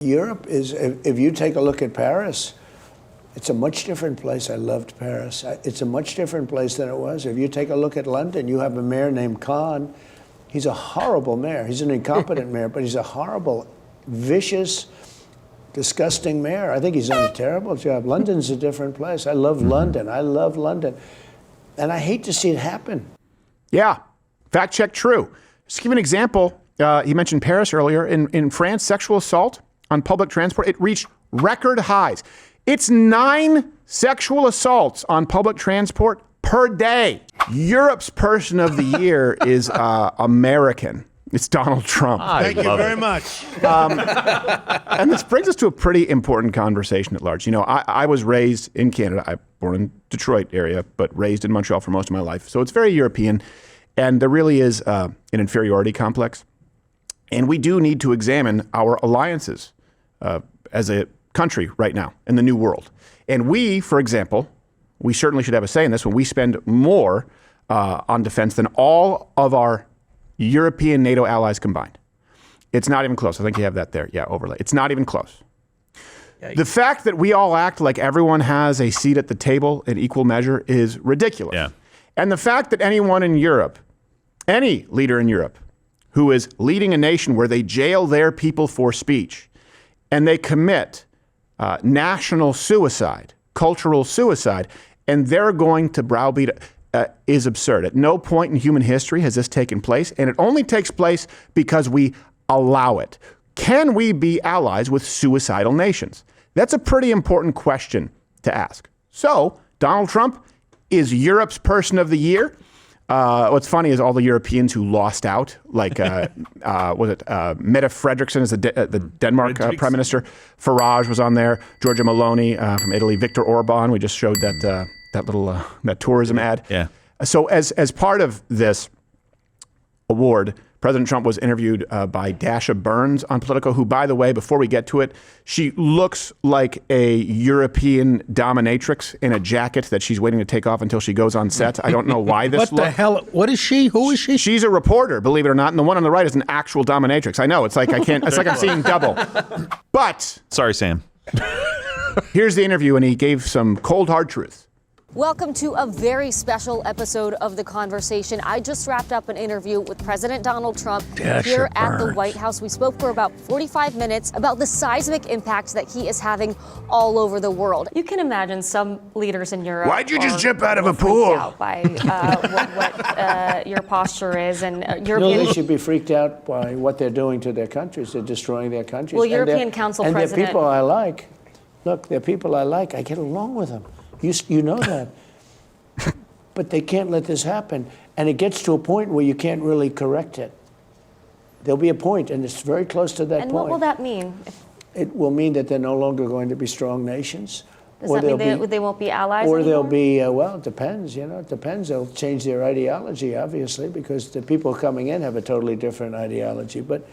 Europe is, if you take a look at Paris, it's a much different place. I loved Paris. It's a much different place than it was. If you take a look at London, you have a mayor named Khan. He's a horrible mayor. He's an incompetent mayor, but he's a horrible, vicious, disgusting mayor. I think he's done a terrible job. London's a different place. I love London. I love London. And I hate to see it happen. Yeah, fact check true. Just to give an example, you mentioned Paris earlier. In France, sexual assault on public transport, it reached record highs. It's 9 sexual assaults on public transport per day. Europe's person of the year is American. It's Donald Trump. Thank you very much. And this brings us to a pretty important conversation at large. You know, I was raised in Canada. I was born in Detroit area, but raised in Montreal for most of my life. So it's very European. And there really is an inferiority complex. And we do need to examine our alliances as a country right now in the new world. And we, for example, we certainly should have a say in this when we spend more on defense than all of our European NATO allies combined. It's not even close. I think you have that there. Yeah, overlay. It's not even close. Yeah, the fact that we all act like everyone has a seat at the table in equal measure is ridiculous. Yeah. And the fact that anyone in Europe, any leader in Europe, who is leading a nation where they jail their people for speech and they commit national suicide, cultural suicide, and they're going to browbeat is absurd. At no point in human history has this taken place, and it only takes place because we allow it. Can we be allies with suicidal nations? That's a pretty important question to ask. So, Donald Trump is Europe's person of the year. What's funny is all the Europeans who lost out, like Mette Frederiksen is the Denmark prime minister. Farage was on there. Giorgia Meloni from Italy. Viktor Orban. We just showed that little that tourism ad. Yeah. So as part of this award, President Trump was interviewed by Dasha Burns on Politico, who, by the way, before we get to it, she looks like a European dominatrix in a jacket that she's waiting to take off until she goes on set. I don't know why this What the hell? What is she? Who is she? She's a reporter, believe it or not, and the one on the right is an actual dominatrix. I know, it's like I can't, it's like I'm seeing double. But sorry, Sam. Here's the interview, and he gave some cold, hard truth. Welcome to a very special episode of The Conversation. I just wrapped up an interview with President Donald Trump here at the White House. We spoke for about 45 minutes about the seismic impact that he is having all over the world. You can imagine some leaders in Europe. Why'd you just jump out of a pool? Out by what your posture is, and European. No, they should be freaked out by what they're doing to their countries. They're destroying their countries. Well, European Council President. And they're people I like. Look, they're people I like. I get along with them. You know that. But they can't let this happen. And it gets to a point where you can't really correct it. There'll be a point, and it's very close to that point. And what will that mean? It will mean that they're no longer going to be strong nations. Does that mean they won't be allies Or anymore? they'll be, well, it depends, it depends. They'll change their ideology, obviously, because the people coming in have a totally different ideology. But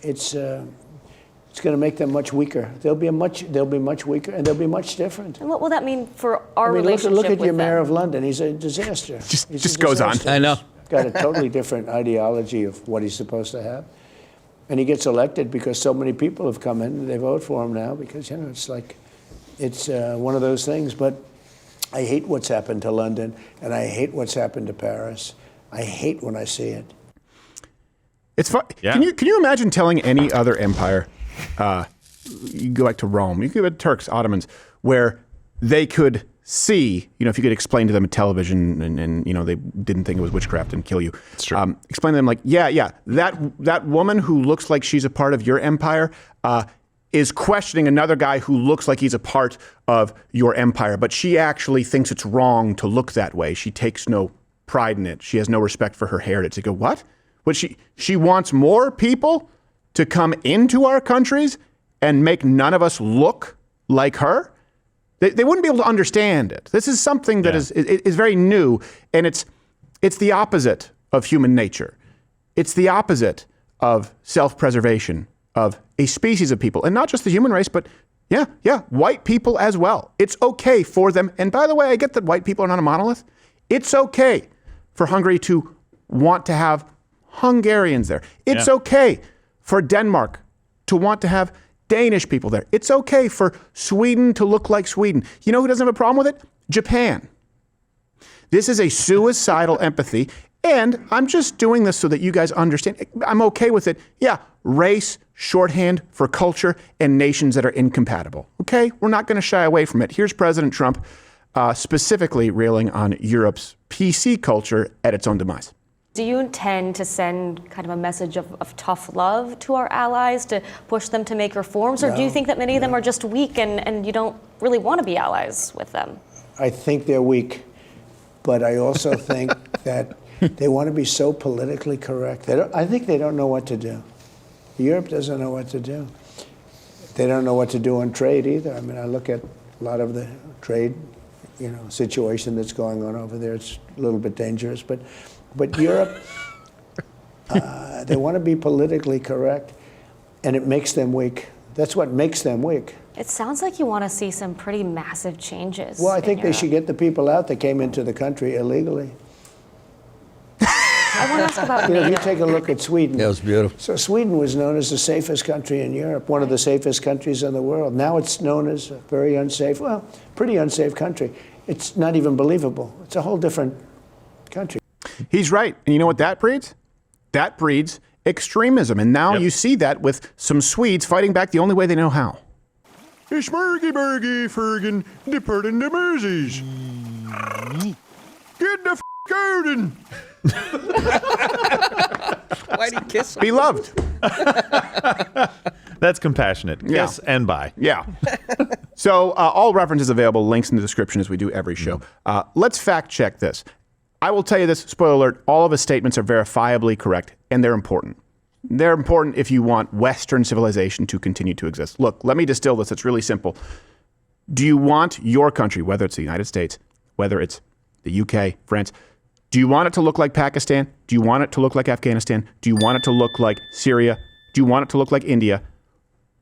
it's going to make them much weaker. They'll be much weaker, and they'll be much different. And what will that mean for our relationship look at with your mayor them? of London. He's a disaster. Just goes on. I know. Got a totally different ideology of what he's supposed to have. And he gets elected because so many people have come in and they vote for him now because, it's like, it's one of those things. But I hate what's happened to London, and I hate what's happened to Paris. I hate when I see it. It's fun. Yeah. Can you imagine telling any other empire, you go back to Rome, you go back to Turks, Ottomans, where they could see, if you could explain to them a television and they didn't think it was witchcraft and kill you. It's true. Explain to them like, that woman who looks like she's a part of your empire is questioning another guy who looks like he's a part of your empire, but she actually thinks it's wrong to look that way. She takes no pride in it. She has no respect for her heritage. They go, what? But she wants more people to come into our countries and make none of us look like her? They wouldn't be able to understand it. This is something that is very new, and it's the opposite of human nature. It's the opposite of self-preservation of a species of people, and not just the human race, but white people as well. It's okay for them. And by the way, I get that white people are not a monolith. It's okay for Hungary to want to have Hungarians there. It's okay for Denmark to want to have Danish people there. It's okay for Sweden to look like Sweden. You know who doesn't have a problem with it? Japan. This is a suicidal empathy, and I'm just doing this so that you guys understand. I'm okay with it. Yeah, race, shorthand for culture, and nations that are incompatible. Okay, we're not going to shy away from it. Here's President Trump specifically railing on Europe's PC culture at its own demise. Do you intend to send kind of a message of tough love to our allies to push them to make reforms? Or do you think that many of them are just weak and you don't really want to be allies with them? I think they're weak, but I also think that they want to be so politically correct. I think they don't know what to do. Europe doesn't know what to do. They don't know what to do on trade either. I mean, I look at a lot of the trade, situation that's going on over there. It's a little bit dangerous, but Europe, they want to be politically correct, and it makes them weak. That's what makes them weak. It sounds like you want to see some pretty massive changes. Well, I think they should get the people out that came into the country illegally. I want to ask about NATO. If you take a look at Sweden. That was beautiful. So Sweden was known as the safest country in Europe, one of the safest countries in the world. Now it's known as a very unsafe, pretty unsafe country. It's not even believable. It's a whole different country. He's right. And you know what that breeds? That breeds extremism. And now you see that with some Swedes fighting back the only way they know how. Smurgy burgy fergen departing the Merseys. Get the out and Why'd he kiss him? be loved. That's compassionate. Yeah. Yes, and bye. Yeah. So all references available, links in the description as we do every show. Let's fact check this. I will tell you this, spoiler alert, all of his statements are verifiably correct, and they're important. They're important if you want Western civilization to continue to exist. Look, let me distill this. It's really simple. Do you want your country, whether it's the United States, whether it's the UK, France, do you want it to look like Pakistan? Do you want it to look like Afghanistan? Do you want it to look like Syria? Do you want it to look like India?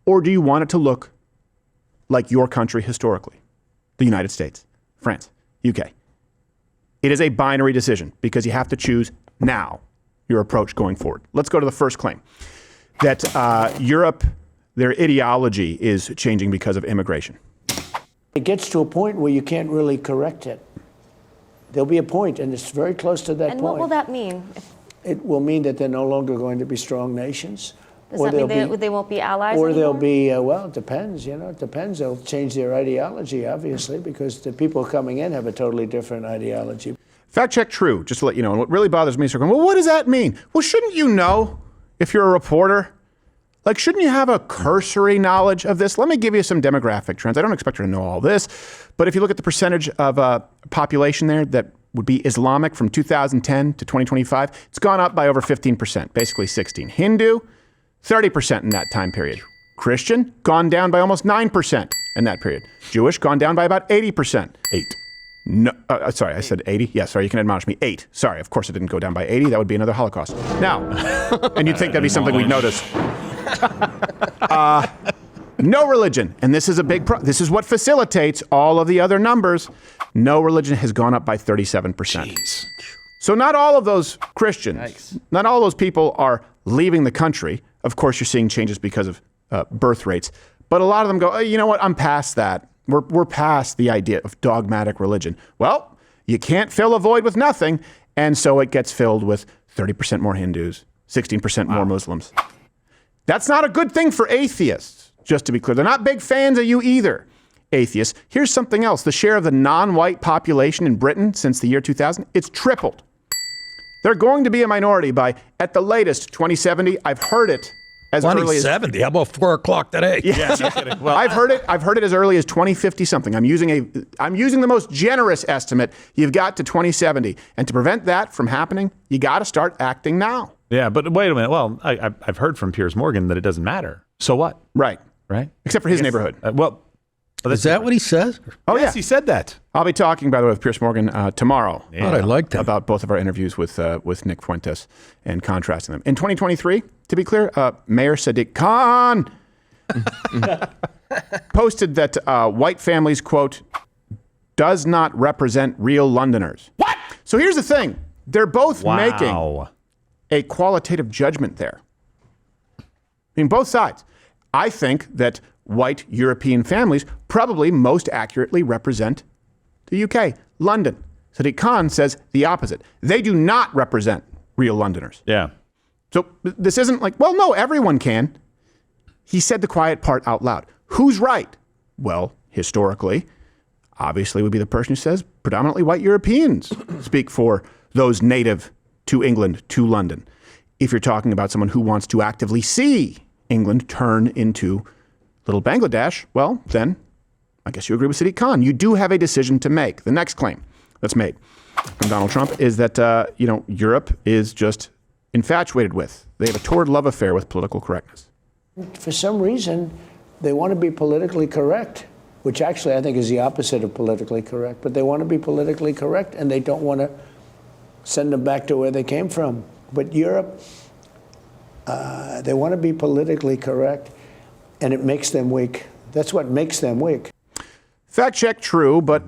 Or do you want it to look like your country historically? The United States, France, UK. It is a binary decision because you have to choose now your approach going forward. Let's go to the first claim, that Europe, their ideology is changing because of immigration. It gets to a point where you can't really correct it. There'll be a point, and it's very close to that And point. what will that mean? It will mean that they're no longer going to be strong nations. Does that mean they won't be allies Or anymore? they'll be, it depends, it depends. They'll change their ideology, obviously, because the people coming in have a totally different ideology. Fact check true, just to let you know. And what really bothers me is, well, what does that mean? Well, shouldn't you know if you're a reporter? Like, shouldn't you have a cursory knowledge of this? Let me give you some demographic trends. I don't expect you to know all this, but if you look at the percentage of population there that would be Islamic from 2010 to 2025, it's gone up by over 15%, basically 16. Hindu, 30% in that time period. Christian, gone down by almost 9% in that period. Jewish, gone down by about 80%. 8. No, sorry, I said 80. Yeah, sorry, you can admonish me. 8. Sorry, of course it didn't go down by 80. That would be another Holocaust. Now, and you'd think that'd be something we'd notice. No religion, and this is a big this is what facilitates all of the other numbers. No religion has gone up by 37%. Jeez. So not all of those Christians, not all those people are leaving the country. Of course, you're seeing changes because of birth rates, but a lot of them go, you know what, I'm past that. We're past the idea of dogmatic religion. Well, you can't fill a void with nothing, and so it gets filled with 30% more Hindus, 16% more Muslims. That's not a good thing for atheists, just to be clear. They're not big fans of you either, atheists. Here's something else. The share of the non-white population in Britain since the year 2000, it's tripled. They're going to be a minority by, at the latest, 2070. I've heard it as early as 2070. How about 4 o'clock today? Yeah, no kidding. Well, I've heard it as early as 2050 something. I'm using the most generous estimate. You've got to 2070, and to prevent that from happening, you got to start acting now. Yeah, but wait a minute. Well, I've heard from Piers Morgan that it doesn't matter. So what? Right. Right? Except for his neighborhood. Is that what he says? Oh, yes, yeah. he said that. I'll be talking, by the way, with Piers Morgan tomorrow. Yeah. I liked him. About both of our interviews with Nick Fuentes and contrasting them. In 2023, to be clear, Mayor Sadiq Khan posted that white families, quote, does not represent real Londoners. What? So here's the thing. They're both making a qualitative judgment there. I mean, both sides. I think that white European families probably most accurately represent the UK. London. Sadiq Khan says the opposite. They do not represent real Londoners. Yeah. So this isn't like, well, no, everyone can. He said the quiet part out loud. Who's right? Well, historically, obviously would be the person who says predominantly white Europeans speak for those native to England, to London. If you're talking about someone who wants to actively see England turn into little Bangladesh, well, then I guess you agree with Sadiq Khan. You do have a decision to make. The next claim that's made from Donald Trump is that, Europe is just infatuated with. They have a torrid love affair with political correctness. For some reason, they want to be politically correct, which actually I think is the opposite of politically correct. But they want to be politically correct, and they don't want to send them back to where they came from. But Europe, they want to be politically correct, and it makes them weak. That's what makes them weak. Fact check, true, but,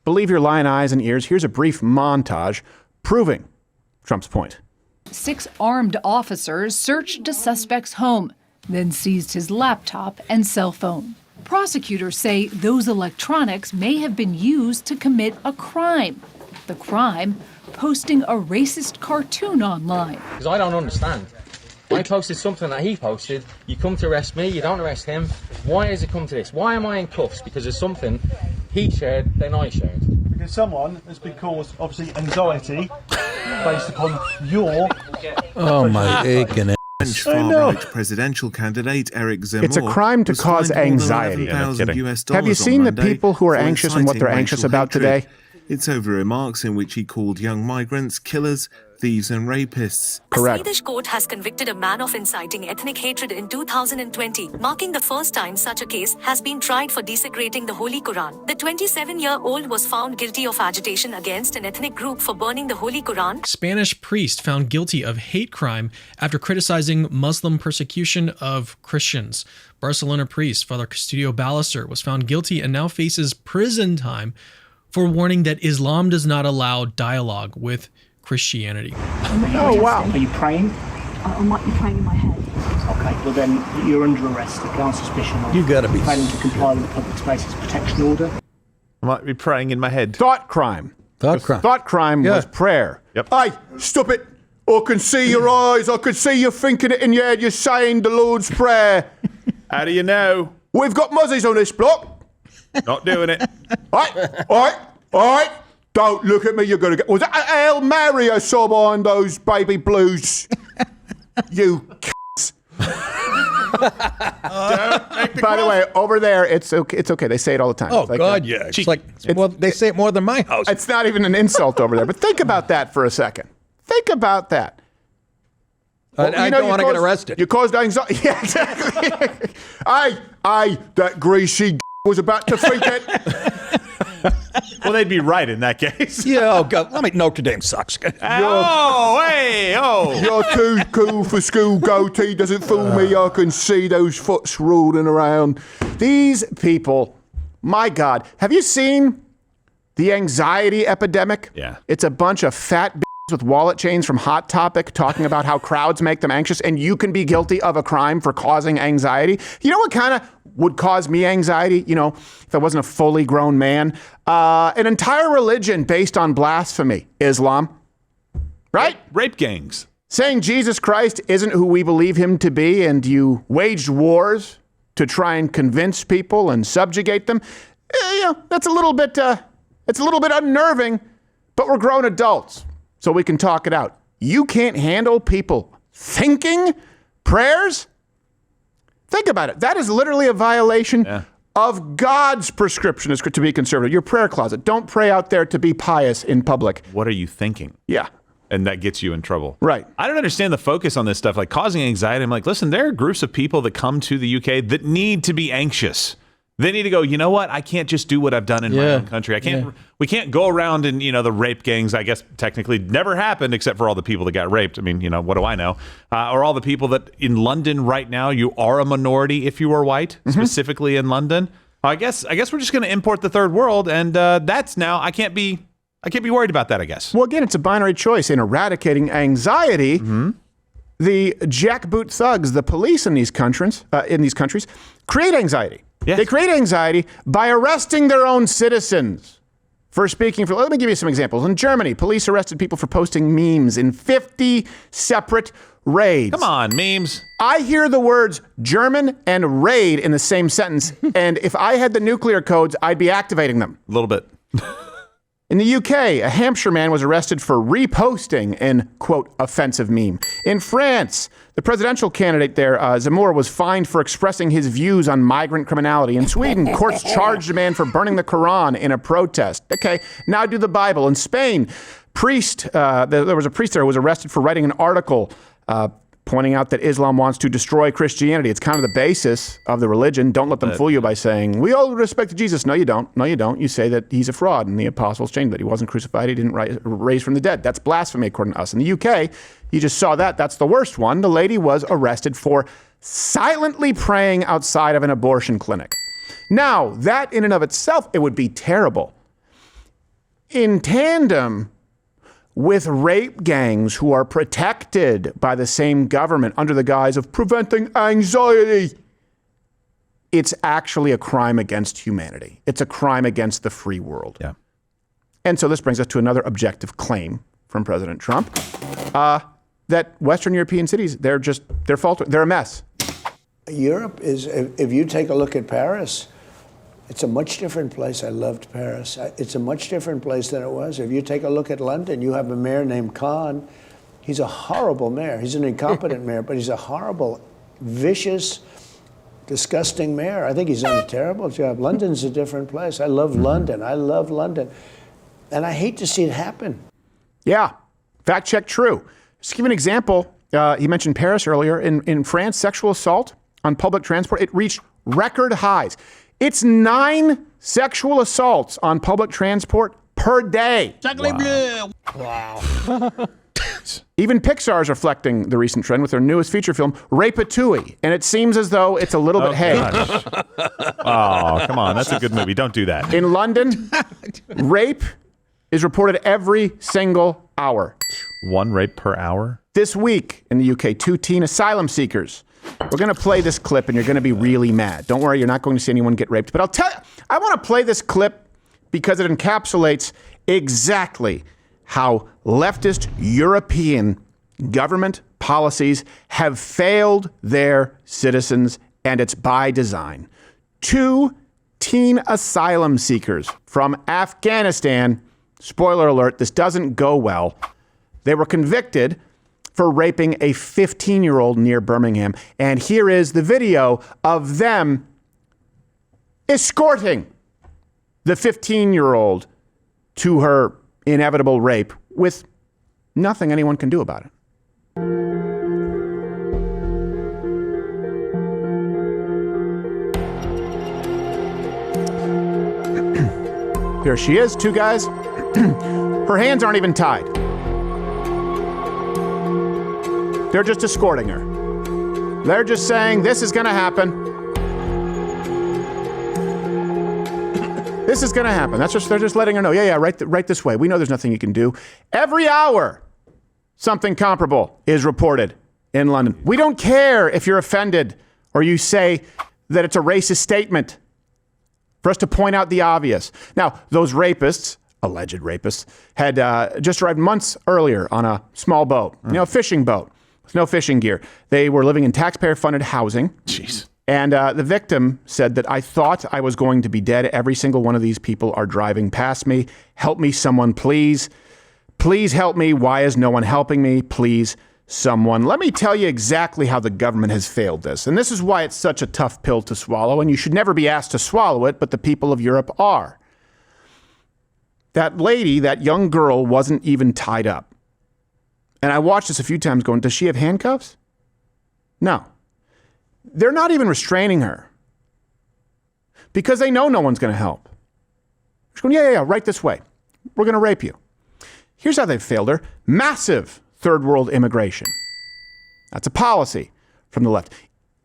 believe your lying eyes and ears. Here's a brief montage proving Trump's point. 6 armed officers searched a suspect's home, then seized his laptop and cell phone. Prosecutors say those electronics may have been used to commit a crime. The crime, posting a racist cartoon online. Because I don't understand. I posted something that he posted. You come to arrest me, you don't arrest him. Why has it come to this? Why am I in cuffs? Because of something he shared, then I shared. Because someone has been caused, obviously, anxiety based upon your... Oh, my aching. French far-right presidential candidate Eric Zemmour. It's a crime to cause anxiety. Have you seen the people who are anxious and what they're anxious about today? It's over remarks in which he called young migrants killers, thieves and rapists. Correct. A Swedish court has convicted a man of inciting ethnic hatred in 2020, marking the first time such a case has been tried for desecrating the Holy Quran. The 27-year-old was found guilty of agitation against an ethnic group for burning the Holy Quran. Spanish priest found guilty of hate crime after criticizing Muslim persecution of Christians. Barcelona priest Father Custodio Ballester was found guilty and now faces prison time for warning that Islam does not allow dialogue with Christianity. Oh, wow. Are you praying? I might be praying in my head. Okay, well then you're under arrest on suspicion of You gotta be failing to comply with the Public Spaces Protection Order. I might be praying in my head. Thought crime. Thought crime. Thought crime was prayer. Yep. Hey, stop it. I can see your eyes. I can see you thinking it in your head. You're saying the Lord's Prayer. How do you know? We've got muzzies on this block. Not doing it. All right. Don't look at me. You're going to get... Was that Hail Mary I saw behind those baby blues? You c***s. By the way, over there, it's okay. They say it all the time. Oh, it's like God, yeah. It's like, they say it more than my house. It's not even an insult over there. But think about that for a second. Think about that. I don't want to get arrested. You caused anxiety. Yeah, exactly. That greasy was about to freak it. Well, they'd be right in that case. Yeah, oh, God. Notre Dame sucks. You're too cool for school. Goatee doesn't fool me. I can see those foots rolling around. These people, my God. Have you seen the anxiety epidemic? Yeah. It's a bunch of fat with wallet chains from Hot Topic talking about how crowds make them anxious, and you can be guilty of a crime for causing anxiety. You know what kind of would cause me anxiety? If I wasn't a fully grown man, an entire religion based on blasphemy, Islam, right? Rape gangs. Saying Jesus Christ isn't who we believe him to be, and you waged wars to try and convince people and subjugate them. That's a little bit, it's a little bit unnerving, but we're grown adults. So we can talk it out. You can't handle people thinking prayers? Think about it. That is literally a violation of God's prescription is to be conservative. Your prayer closet. Don't pray out there to be pious in public. What are you thinking? Yeah. And that gets you in trouble. Right. I don't understand the focus on this stuff, like causing anxiety. I'm like, listen, there are groups of people that come to the UK that need to be anxious. They need to go, you know what? I can't just do what I've done in my own country. I can't. We can't go around and, the rape gangs, I guess, technically never happened except for all the people that got raped. I mean, what do I know? Or all the people that in London right now, you are a minority if you are white, specifically in London. I guess we're just going to import the third world. And that's now, I can't be worried about that, I guess. Well, again, it's a binary choice in eradicating anxiety. the jackboot thugs, the police in these countries, create anxiety. Yes. They create anxiety by arresting their own citizens for speaking for. Let me give you some examples. In Germany, police arrested people for posting memes in 50 separate raids. Come on, memes. I hear the words German and raid in the same sentence, and if I had the nuclear codes, I'd be activating them. A little bit. In the UK, a Hampshire man was arrested for reposting an, quote, offensive meme. In France, the presidential candidate there, Zemmour, was fined for expressing his views on migrant criminality. In Sweden, courts charged a man for burning the Quran in a protest. Okay, now do the Bible. In Spain, there was a priest there who was arrested for writing an article pointing out that Islam wants to destroy Christianity. It's kind of the basis of the religion. Don't let them fool you by saying, we all respect Jesus. No, you don't. No, you don't. You say that he's a fraud, and the apostles changed that. He wasn't crucified. He didn't raise from the dead. That's blasphemy according to us. In the UK, you just saw that. That's the worst one. The lady was arrested for silently praying outside of an abortion clinic. Now, that in and of itself, it would be terrible. In tandem with rape gangs who are protected by the same government under the guise of preventing anxiety, it's actually a crime against humanity. It's a crime against the free world. Yeah. And so this brings us to another objective claim from President Trump, that Western European cities, they're faltering. They're a mess. Europe is, if you take a look at Paris, it's a much different place. I loved Paris. It's a much different place than it was. If you take a look at London, you have a mayor named Khan. He's a horrible mayor. He's an incompetent mayor, but he's a horrible, vicious, disgusting mayor. I think he's done a terrible job. London's a different place. I love London. I love London. And I hate to see it happen. Yeah, fact check true. Just to give an example, he mentioned Paris earlier. In France, sexual assault on public transport, it reached record highs. It's 9 sexual assaults on public transport per day. Wow. Even Pixar is reflecting the recent trend with their newest feature film, Ratatouille. And it seems as though it's a little bit, Oh, come on. That's a good movie. Don't do that. In London, rape is reported every single hour. 1 rape per hour? This week in the UK, 2 teen asylum seekers. We're going to play this clip and you're going to be really mad. Don't worry, you're not going to see anyone get raped. But I'll tell you, I want to play this clip because it encapsulates exactly how leftist European government policies have failed their citizens, and it's by design. 2 teen asylum seekers from Afghanistan, spoiler alert, this doesn't go well. They were convicted for raping a 15-year-old near Birmingham. And here is the video of them escorting the 15-year-old to her inevitable rape with nothing anyone can do about it. Here she is, 2 guys. Her hands aren't even tied. They're just escorting her. They're just saying, this is going to happen. This is going to happen. They're just letting her know, yeah, right this way. We know there's nothing you can do. Every hour, something comparable is reported in London. We don't care if you're offended or you say that it's a racist statement, for us to point out the obvious. Now, those rapists, alleged rapists, had just arrived months earlier on a small boat, a fishing boat. No fishing gear. They were living in taxpayer-funded housing. Jeez. And the victim said that I thought I was going to be dead. Every single one of these people are driving past me. Help me, someone, please. Please help me. Why is no one helping me? Please, someone. Let me tell you exactly how the government has failed this. And this is why it's such a tough pill to swallow. And you should never be asked to swallow it, but the people of Europe are. That lady, that young girl, wasn't even tied up. And I watched this a few times going, does she have handcuffs? No. They're not even restraining her because they know no one's going to help. She's going, yeah, right this way. We're going to rape you. Here's how they've failed her. Massive third world immigration. That's a policy from the left.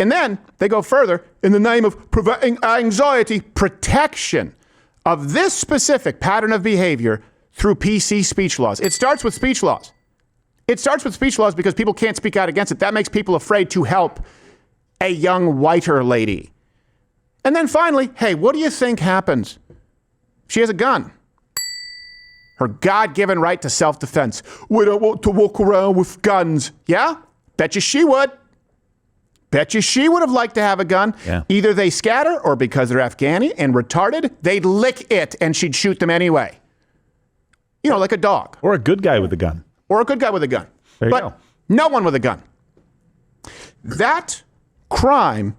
And then they go further in the name of preventing anxiety, protection of this specific pattern of behavior through PC speech laws. It starts with speech laws. It starts with speech laws because people can't speak out against it. That makes people afraid to help a young, whiter lady. And then finally, hey, what do you think happens? She has a gun. Her God-given right to self-defense. We don't want to walk around with guns. Yeah? Bet you she would. Bet you she would have liked to have a gun. Yeah. Either they scatter, or because they're Afghani and retarded, they'd lick it and she'd shoot them anyway. You know, like a dog. Or a good guy with a gun. Or a good guy with a gun. There you but go. No one with a gun. That crime,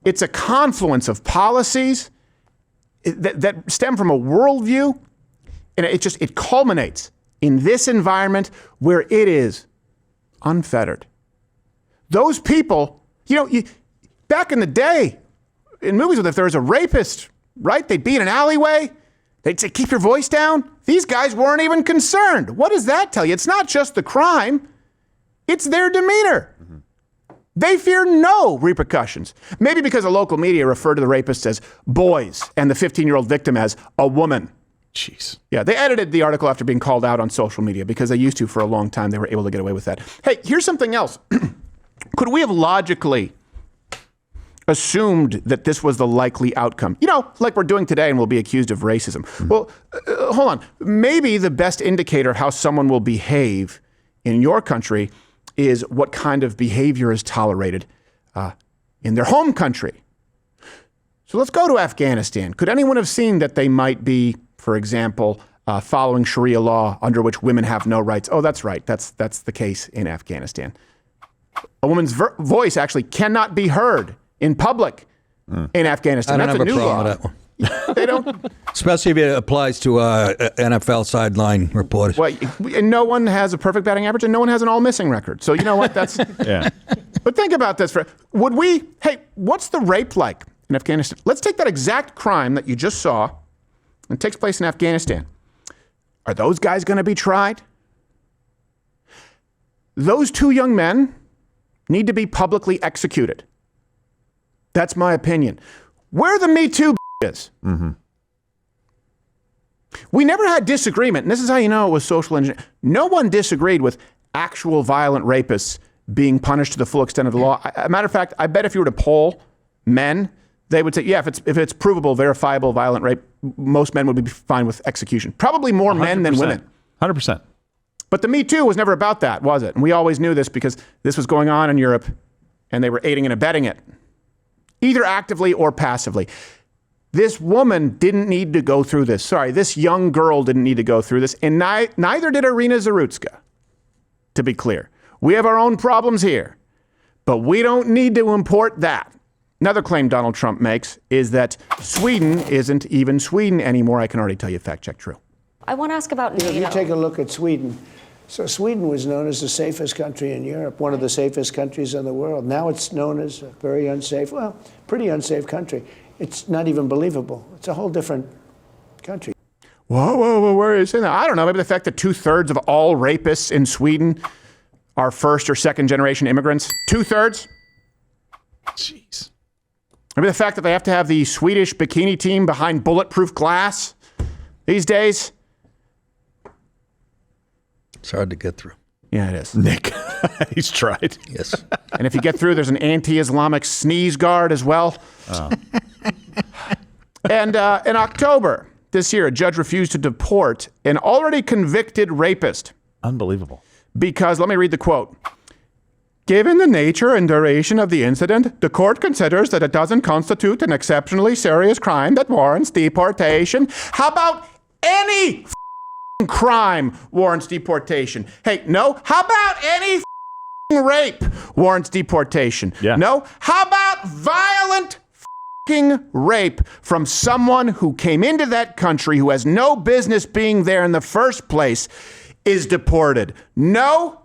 it's a confluence of policies that stem from a worldview, and it culminates in this environment where it is unfettered. Those people, back in the day, in movies, if there was a rapist, right, they'd be in an alleyway, they'd say, keep your voice down. These guys weren't even concerned. What does that tell you? It's not just the crime, it's their demeanor. Mm-hmm. They fear no repercussions. Maybe because the local media refer to the rapists as boys and the 15-year-old victim as a woman. Jeez. Yeah, they edited the article after being called out on social media because they used to for a long time. They were able to get away with that. Hey, here's something else. Could we have logically assumed that this was the likely outcome? Like we're doing today and we'll be accused of racism. Mm-hmm. Well, hold on. Maybe the best indicator how someone will behave in your country is what kind of behavior is tolerated in their home country. So let's go to Afghanistan. Could anyone have seen that they might be, for example, following Sharia law under which women have no rights? Oh, that's right. That's the case in Afghanistan. A woman's voice actually cannot be heard in public in Afghanistan. I don't That's have a new problem law. with that one. They don't. Especially if it applies to NFL sideline reporters. Well, and no one has a perfect batting average, and no one has an all-missing record. So you know what? That's yeah. But think about this: what's the rape like in Afghanistan? Let's take that exact crime that you just saw, and takes place in Afghanistan. Are those guys going to be tried? Those two young men need to be publicly executed. That's my opinion. Where the Me Too is. Mm-hmm. We never had disagreement, and this is how you know it was social engineering. No one disagreed with actual violent rapists being punished to the full extent of the law. As a matter of fact, I bet if you were to poll men, they would say, yeah, if it's provable, verifiable violent rape, most men would be fine with execution. Probably more 100%. Men than women. 100%. But the Me Too was never about that, was it? And we always knew this because this was going on in Europe, and they were aiding and abetting it, either actively or passively. This woman didn't need to go through this. Sorry, this young girl didn't need to go through this, and neither did Irina Zarutska, to be clear. We have our own problems here, but we don't need to import that. Another claim Donald Trump makes is that Sweden isn't even Sweden anymore. I can already tell you, fact check true. I want to ask about NATO. If you take a look at Sweden, so Sweden was known as the safest country in Europe, one of the safest countries in the world. Now it's known as a very unsafe, pretty unsafe country. It's not even believable. It's a whole different country. Whoa, where are you saying that? I don't know. Maybe the fact that 2/3 of all rapists in Sweden are first or second generation immigrants. 2/3? Jeez. Maybe the fact that they have to have the Swedish bikini team behind bulletproof glass these days. It's hard to get through. Yeah, it is. Nick, he's tried. Yes. And if you get through, there's an anti-Islamic sneeze guard as well. Oh. And in October this year, a judge refused to deport an already convicted rapist. Unbelievable. Because, let me read the quote. Given the nature and duration of the incident, the court considers that it doesn't constitute an exceptionally serious crime that warrants deportation. How about any crime warrants deportation? Hey, no. How about any rape warrants deportation? Yeah. No. How about violent rape from someone who came into that country who has no business being there in the first place is deported? No.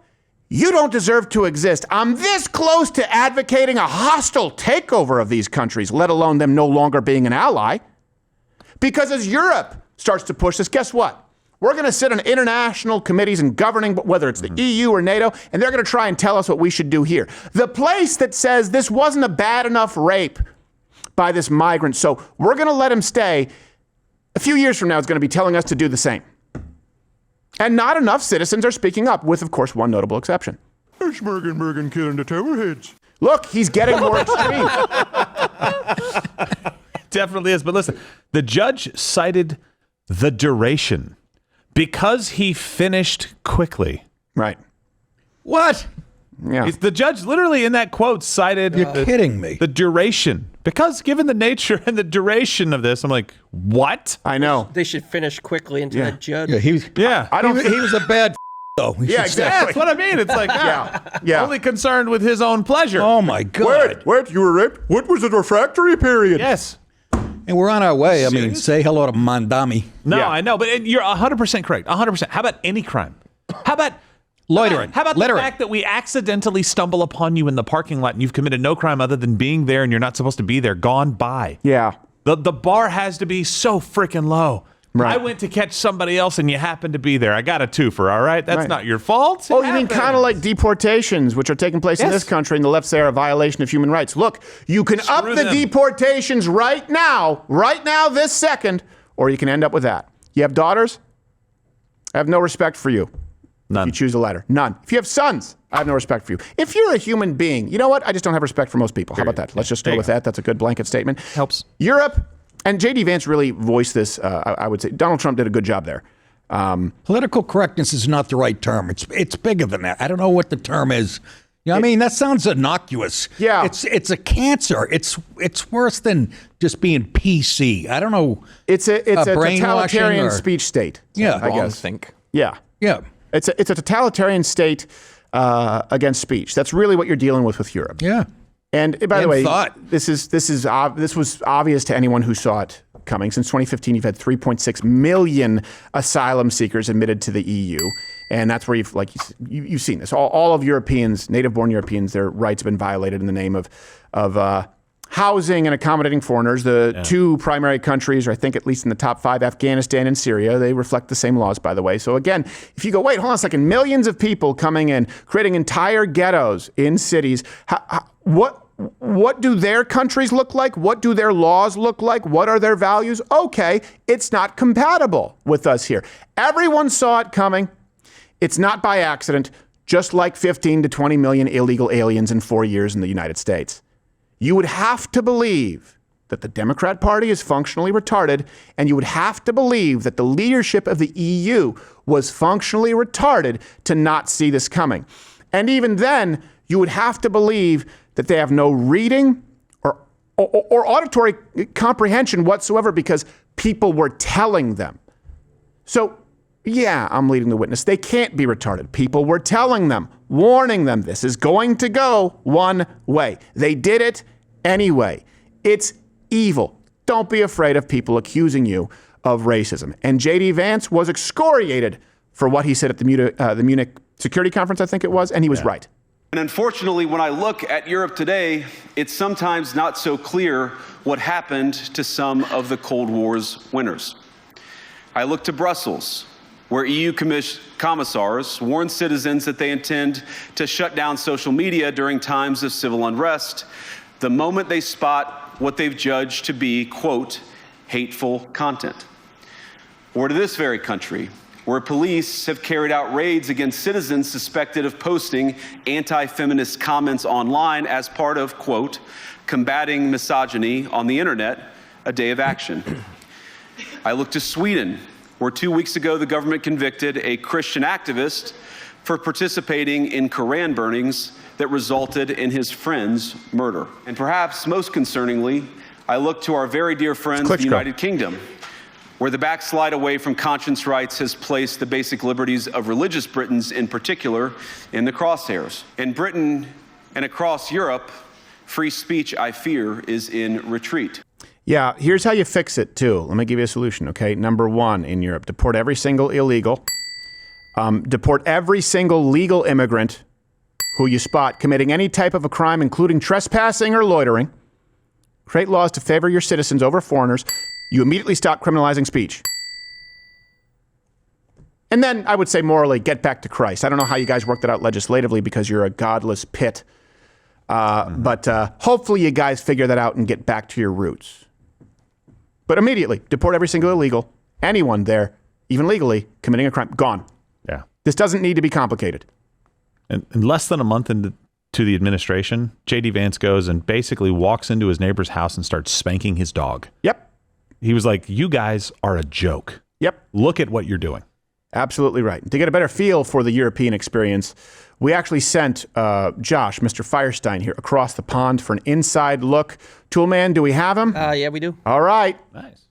You don't deserve to exist. I'm this close to advocating a hostile takeover of these countries, let alone them no longer being an ally. Because as Europe starts to push this, guess what? We're going to sit on international committees and governing, whether it's the EU or NATO, and they're going to try and tell us what we should do here. The place that says this wasn't a bad enough rape by this migrant, so we're going to let him stay, a few years from now is going to be telling us to do the same. And not enough citizens are speaking up, with, of course, one notable exception. Schmergenbergen killing the towerheads. Look, he's getting more extreme. Definitely is. But listen, the judge cited the duration because he finished quickly. Right. What? Yeah. The judge literally in that quote cited kidding me. The duration. Because given the nature and the duration of this, I'm like, what? I know. They should finish quickly into the judge. Yeah, I don't he was a bad though. Yeah, exactly. That's what I mean. It's like, Yeah. only concerned with his own pleasure. Oh my God. Wait, you were raped? What was the refractory period? Yes. And we're on our way. I mean, say hello to Mandami. No, Yeah. I know, but you're 100% correct. 100%. How about any crime? How about Loitering. How about Littering. the fact that we accidentally stumble upon you in the parking lot and you've committed no crime other than being there and you're not supposed to be there, gone by? Yeah. The bar has to be so freaking low. Right. I went to catch somebody else and you happened to be there. I got a twofer, all right? That's Right. not your fault. Oh, you mean kind of like deportations, which are taking place in Yes. this country, and the left say are a violation of human rights. Look, you can up the them. deportations right now, this second, or you can end up with that. You have daughters? I have no respect for you. None. If you choose the latter. None. If you have sons, I have no respect for you. If you're a human being, you know what? I just don't have respect for most people. How about that? Let's just go with that. That's a good blanket statement. Helps. Europe, and J.D. Vance really voiced this, I would say. Donald Trump did a good job there. Political correctness is not the right term. It's bigger than that. I don't know what the term is. You know what I mean? That sounds innocuous. Yeah. It's a cancer. It's worse than just being PC. I don't know. It's a brainwashing totalitarian or- speech state. Yeah. I guess. Think. Yeah. Yeah. It's a totalitarian state against speech. That's really what you're dealing with Europe. Yeah. And by the And way, thought. this was obvious to anyone who saw it coming. Since 2015, you've had 3.6 million asylum seekers admitted to the EU, and that's where you've seen this. All of Europeans, native-born Europeans, their rights have been violated in the name of housing and accommodating foreigners. The two primary countries, or I think at least in the top 5, Afghanistan and Syria, they reflect the same laws, by the way. So again, if you go, wait, hold on a second, millions of people coming in, creating entire ghettos in cities, what do their countries look like? What do their laws look like? What are their values? Okay, it's not compatible with us here. Everyone saw it coming. It's not by accident, just like 15 to 20 million illegal aliens in 4 years in the United States. You would have to believe that the Democrat Party is functionally retarded, and you would have to believe that the leadership of the EU was functionally retarded to not see this coming. And even then, you would have to believe that they have no reading or auditory comprehension whatsoever because people were telling them. So, yeah, I'm leading the witness. They can't be retarded. People were telling them, warning them, this is going to go one way. They did it anyway. It's evil. Don't be afraid of people accusing you of racism. And J.D. Vance was excoriated for what he said at the Munich Security Conference, I think it was, and he was right. And unfortunately, when I look at Europe today, it's sometimes not so clear what happened to some of the Cold War's winners. I look to Brussels, where EU commissars warn citizens that they intend to shut down social media during times of civil unrest the moment they spot what they've judged to be, quote, hateful content. Or to this very country, where police have carried out raids against citizens suspected of posting anti-feminist comments online as part of, quote, combating misogyny on the internet, a day of action. I look to Sweden, where 2 weeks ago the government convicted a Christian activist for participating in Koran burnings that resulted in his friend's murder. And perhaps most concerningly, I look to our very dear friends, the United Kingdom, where the backslide away from conscience rights has placed the basic liberties of religious Britons in particular in the crosshairs. In Britain and across Europe, free speech, I fear, is in retreat. Yeah, here's how you fix it, too. Let me give you a solution, okay? Number one in Europe, deport every single illegal. Deport every single legal immigrant who you spot committing any type of a crime, including trespassing or loitering. Create laws to favor your citizens over foreigners. You immediately stop criminalizing speech. And then I would say morally, get back to Christ. I don't know how you guys work that out legislatively because you're a godless pit. But hopefully you guys figure that out and get back to your roots. But immediately, deport every single illegal. Anyone there, even legally, committing a crime, gone. Yeah. This doesn't need to be complicated. And in less than a month into the administration, J.D. Vance goes and basically walks into his neighbor's house and starts spanking his dog. Yep. He was like, you guys are a joke. Yep. Look at what you're doing. Absolutely right. To get a better feel for the European experience, we actually sent Josh, Mr. Firestein, here across the pond for an inside look. Toolman, do we have him? Yeah, we do. All right. Nice.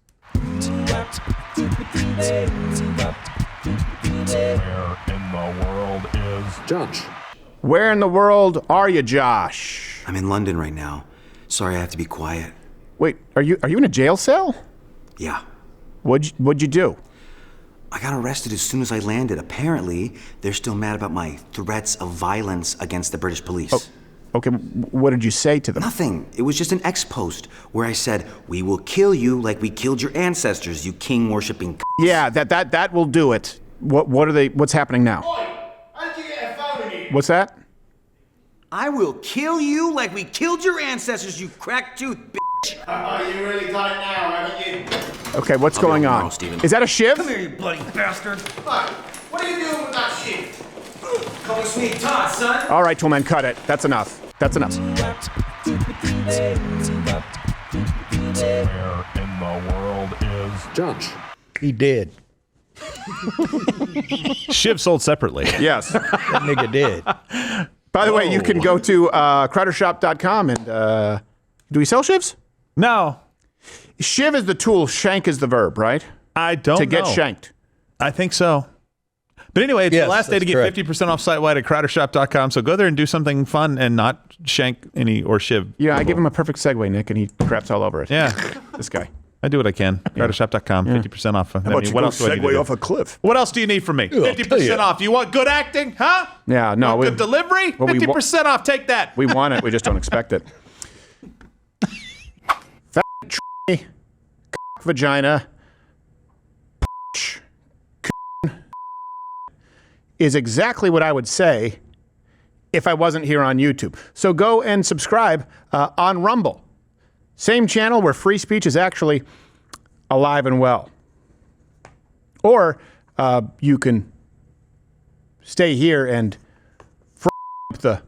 Where in the world is Josh? Where in the world are you, Josh? I'm in London right now. Sorry, I have to be quiet. Wait, are you in a jail cell? Yeah. What'd you do? I got arrested as soon as I landed. Apparently, they're still mad about my threats of violence against the British police. Oh, okay, what did you say to them? Nothing. It was just an ex-post where I said, "We will kill you like we killed your ancestors, you king-worshipping." Yeah, that will do it. What's happening now? How did you get a phone in here? What's that? I will kill you like we killed your ancestors, you crack-tooth bitch. You really got it now, haven't you? Okay, what's going on? Is that a shiv? Come here, you bloody bastard. Fuck. What are you doing with that shit? Call me Sweet Todd, son. All right, Toolman, cut it. That's enough. That's enough. Where in the world is Josh? He did. Shiv sold separately. Yes. That nigga did. By the way, you can go to CrowderShop.com and do we sell shivs? No. Shiv is the tool, shank is the verb, right? I don't know. To get shanked. I think so. But anyway, it's the last day to get 50% off site-wide at CrowderShop.com, so go there and do something fun and not shank any or shiv. Yeah, people. I give him a perfect segue, Nick, and he craps all over it. Yeah. This guy. I do what I can. CrowderShop.com, 50% off. How about you what go else do I need to segue do? off a cliff? What else do you need from me? 50% off. You want good acting? Huh? Yeah, no. Want good delivery? 50% off. Take that. We want it. We just don't expect it. Fat cock vagina is exactly what I would say if I wasn't here on YouTube. So go and subscribe on Rumble. Same channel where free speech is actually alive and well. Or you can stay here and the